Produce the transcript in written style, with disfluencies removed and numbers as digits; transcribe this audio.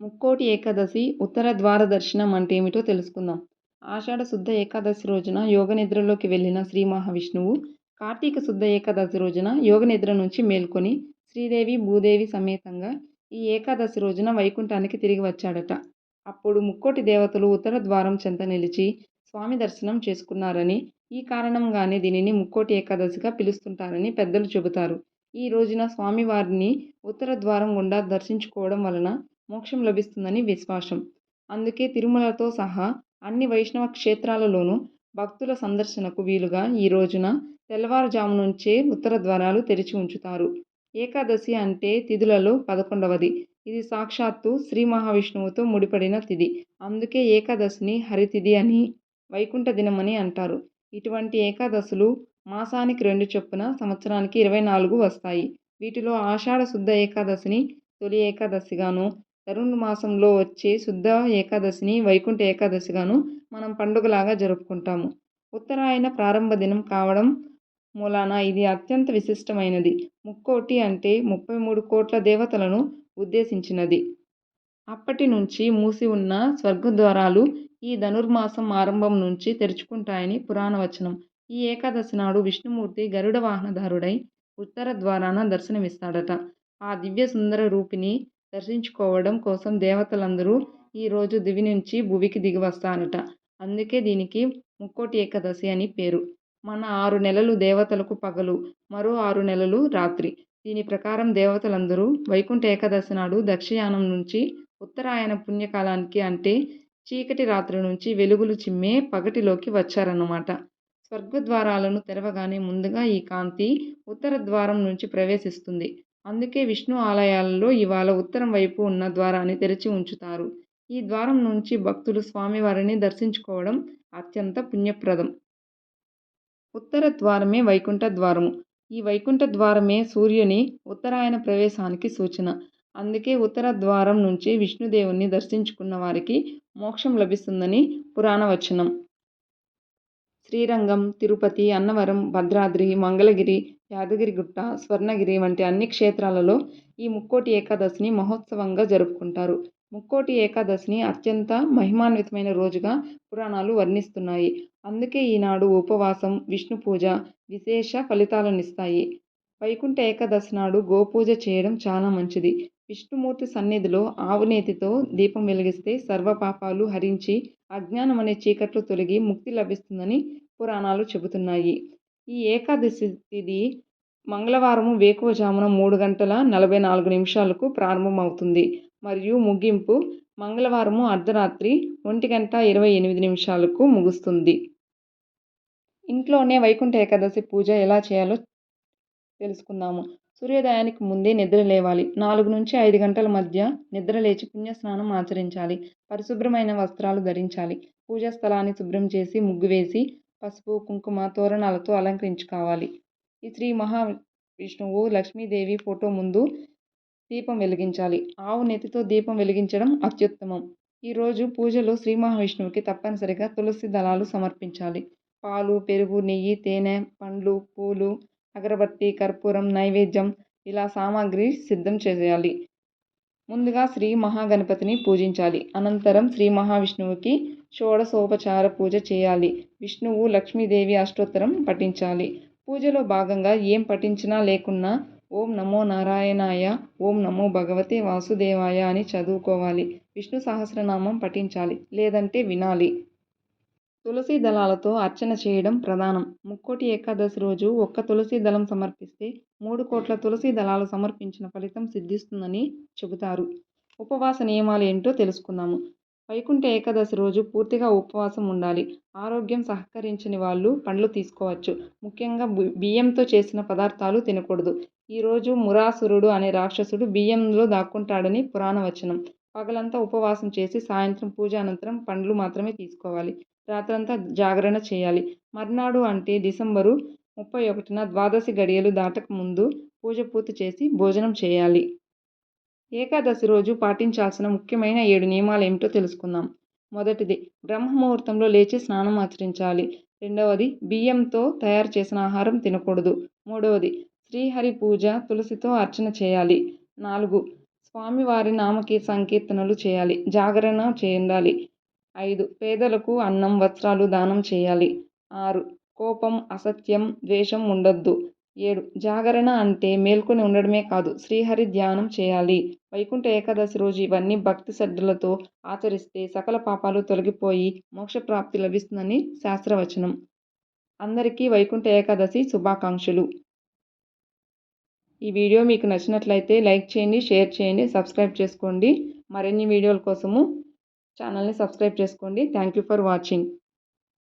ముక్కోటి ఏకాదశి ఉత్తర ద్వార దర్శనం అంటే ఏమిటో తెలుసుకుందాం. ఆషాఢ శుద్ధ ఏకాదశి రోజున యోగ నిద్రలోకి వెళ్ళిన శ్రీ మహావిష్ణువు కార్తీక శుద్ధ ఏకాదశి రోజున యోగ నిద్ర నుంచి మేల్కొని శ్రీదేవి భూదేవి సమేతంగా ఈ ఏకాదశి రోజున వైకుంఠానికి తిరిగి వచ్చాడట. అప్పుడు ముక్కోటి దేవతలు ఉత్తర ద్వారం చెంత నిలిచి స్వామి దర్శనం చేసుకున్నారని, ఈ కారణంగానే దీనిని ముక్కోటి ఏకాదశిగా పిలుస్తుంటారని పెద్దలు చెబుతారు. ఈ రోజున స్వామివారిని ఉత్తర ద్వారం గుండా దర్శించుకోవడం వలన మోక్షం లభిస్తుందని విశ్వాసం. అందుకే తిరుమలతో సహా అన్ని వైష్ణవ క్షేత్రాలలోనూ భక్తుల సందర్శనకు వీలుగా ఈ రోజున తెల్లవారుజాము నుంచే ఉత్తర ద్వారాలు తెరిచి ఉంచుతారు. ఏకాదశి అంటే తిథులలో 11వది. ఇది సాక్షాత్తు శ్రీ మహావిష్ణువుతో ముడిపడిన తిథి. అందుకే ఏకాదశిని హరితిథి అని, వైకుంఠ దినమని అంటారు. ఇటువంటి ఏకాదశులు మాసానికి 2 చొప్పున సంవత్సరానికి 24 వస్తాయి. వీటిలో ఆషాఢ శుద్ధ ఏకాదశిని తొలి ఏకాదశిగాను, ధనుర్మాసంలో వచ్చే శుద్ధ ఏకాదశిని వైకుంఠ ఏకాదశిగాను మనం పండుగలాగా జరుపుకుంటాము. ఉత్తరాయణ ప్రారంభ దినం కావడం మూలాన ఇది అత్యంత విశిష్టమైనది. ముక్కోటి అంటే 33 కోట్ల దేవతలను ఉద్దేశించినది. అప్పటి నుంచి మూసి ఉన్న స్వర్గద్వారాలు ఈ ధనుర్మాసం ఆరంభం నుంచి తెరుచుకుంటాయని పురాణ వచనం. ఈ ఏకాదశి నాడు విష్ణుమూర్తి గరుడ వాహనధారుడై ఉత్తర ద్వారాన దర్శనమిస్తాడట. ఆ దివ్య సుందర రూపిని దర్శించుకోవడం కోసం దేవతలందరూ ఈ రోజు దివి నుంచి భువికి దిగి వస్తారట. అందుకే దీనికి ముక్కోటి ఏకాదశి అని పేరు. మన 6 నెలలు దేవతలకు పగలు, మరో 6 నెలలు రాత్రి. దీని ప్రకారం దేవతలందరూ వైకుంఠ ఏకాదశి నాడు దక్షయానం నుంచి ఉత్తరాయణ పుణ్యకాలానికి అంటే చీకటి రాత్రి నుంచి వెలుగులు చిమ్మే పగటిలోకి వచ్చారన్నమాట. స్వర్గద్వారాలను తెరవగానే ముందుగా ఈ కాంతి ఉత్తర ద్వారం నుంచి ప్రవేశిస్తుంది. అందుకే విష్ణు ఆలయాలలో ఇవాళ ఉత్తరం వైపు ఉన్న ద్వారాన్ని తెరిచి ఉంచుతారు. ఈ ద్వారం నుంచి భక్తులు స్వామివారిని దర్శించుకోవడం అత్యంత పుణ్యప్రదం. ఉత్తర ద్వారమే వైకుంఠ ద్వారము. ఈ వైకుంఠ ద్వారమే సూర్యుని ఉత్తరాయణ ప్రవేశానికి సూచన. అందుకే ఉత్తర ద్వారం నుంచి విష్ణుదేవుణ్ణి దర్శించుకున్న వారికి మోక్షం లభిస్తుందని పురాణ వచనం. శ్రీరంగం, తిరుపతి, అన్నవరం, భద్రాద్రి, మంగళగిరి, యాదగిరిగుట్ట, స్వర్ణగిరి వంటి అన్ని క్షేత్రాలలో ఈ ముక్కోటి ఏకాదశిని మహోత్సవంగా జరుపుకుంటారు. ముక్కోటి ఏకాదశిని అత్యంత మహిమాన్వితమైన రోజుగా పురాణాలు వర్ణిస్తున్నాయి. అందుకే ఈనాడు ఉపవాసం, విష్ణు పూజ విశేష ఫలితాలనిస్తాయి. వైకుంఠ ఏకాదశి నాడు గోపూజ చేయడం చాలా మంచిది. విష్ణుమూర్తి సన్నిధిలో ఆవు నేతితో దీపం వెలిగిస్తే సర్వ పాపాలు హరించి అజ్ఞానం అనే చీకట్లు తొలగి ముక్తి లభిస్తుందని పురాణాలు చెబుతున్నాయి. ఈ ఏకాదశి తిథి మంగళవారము వేకువజామున 3:44 ప్రారంభమవుతుంది మరియు ముగింపు మంగళవారము అర్ధరాత్రి 1:28 ముగుస్తుంది. ఇంట్లోనే వైకుంఠ ఏకాదశి పూజ ఎలా చేయాలో తెలుసుకుందాము. సూర్యోదయానికి ముందే నిద్ర లేవాలి. 4 నుంచి 5 గంటల మధ్య నిద్ర లేచి పుణ్యస్నానం ఆచరించాలి. పరిశుభ్రమైన వస్త్రాలు ధరించాలి. పూజా స్థలాన్ని శుభ్రం చేసి ముగ్గు వేసి పసుపు, కుంకుమ, తోరణాలతో అలంకరించుకోవాలి. ఈ శ్రీ మహావిష్ణువు లక్ష్మీదేవి ఫోటో ముందు దీపం వెలిగించాలి. ఆవు నెత్తితో దీపం వెలిగించడం అత్యుత్తమం. ఈరోజు పూజలో శ్రీ మహావిష్ణువుకి తప్పనిసరిగా తులసి దళాలు సమర్పించాలి. పాలు, పెరుగు, నెయ్యి, తేనె, పండ్లు, పూలు, అగరబత్తి, కర్పూరం, నైవేద్యం ఇలా సామాగ్రి సిద్ధం చేయాలి. ముందుగా శ్రీ మహాగణపతిని పూజించాలి. అనంతరం శ్రీ మహావిష్ణువుకి షోడశోపచార పూజ చేయాలి. విష్ణువు, లక్ష్మీదేవి అష్టోత్తరం పఠించాలి. పూజలో భాగంగా ఏం పఠించినా లేకున్నా ఓం నమో నారాయణాయ, ఓం నమో భగవతే వాసుదేవాయ అని చదువుకోవాలి. విష్ణు సహస్రనామం పఠించాలి, లేదంటే వినాలి. తులసి దళాలతో అర్చన చేయడం ప్రధానం. ముక్కోటి ఏకాదశి రోజు ఒక్క తులసి దళం సమర్పిస్తే 3 కోట్ల తులసి దళాలు సమర్పించిన ఫలితం సిద్ధిస్తుందని చెబుతారు. ఉపవాస నియమాలు ఏంటో తెలుసుకుందాము. వైకుంఠ ఏకాదశి రోజు పూర్తిగా ఉపవాసం ఉండాలి. ఆరోగ్యం సహకరించని వాళ్ళు పండ్లు తీసుకోవచ్చు. ముఖ్యంగా బియ్యంతో చేసిన పదార్థాలు తినకూడదు. ఈరోజు మురాసురుడు అనే రాక్షసుడు బియ్యంలో దాక్కుంటాడని పురాణ వచనం. పగలంతా ఉపవాసం చేసి సాయంత్రం పూజ అనంతరం పండ్లు మాత్రమే తీసుకోవాలి. రాత్రంతా జాగరణ చేయాలి. మర్నాడు అంటే డిసెంబరు 31న ద్వాదశి గడియలు దాటక ముందు పూజ పూర్తి చేసి భోజనం చేయాలి. ఏకాదశి రోజు పాటించాల్సిన ముఖ్యమైన 7 నియమాలు ఏమిటో తెలుసుకుందాం. మొదటిది, బ్రహ్మముహూర్తంలో లేచి స్నానం ఆచరించాలి. రెండవది, బియ్యంతో తయారు చేసిన ఆహారం తినకూడదు. మూడవది, శ్రీహరి పూజ తులసితో అర్చన చేయాలి. 4, స్వామివారి నామకి సంకీర్తనలు చేయాలి. జాగరణ చేయాలి. 5. పేదలకు అన్నం, వస్త్రాలు దానం చేయాలి. 6. కోపం, అసత్యం, ద్వేషం ఉండొద్దు. 7. జాగరణ అంటే మేల్కొని ఉండడమే కాదు, శ్రీహరి ధ్యానం చేయాలి. వైకుంఠ ఏకాదశి రోజు ఇవన్నీ భక్తి శ్రద్ధలతో ఆచరిస్తే సకల పాపాలు తొలగిపోయి మోక్షప్రాప్తి లభిస్తుందని శాస్త్రవచనం. అందరికీ వైకుంఠ ఏకాదశి శుభాకాంక్షలు. ఈ వీడియో మీకు నచ్చినట్లయితే లైక్ చేయండి, షేర్ చేయండి, సబ్స్క్రైబ్ చేసుకోండి. మరిన్ని వీడియోల కోసము ఛానల్ని సబ్స్క్రైబ్ చేసుకోండి. Thank you for watching.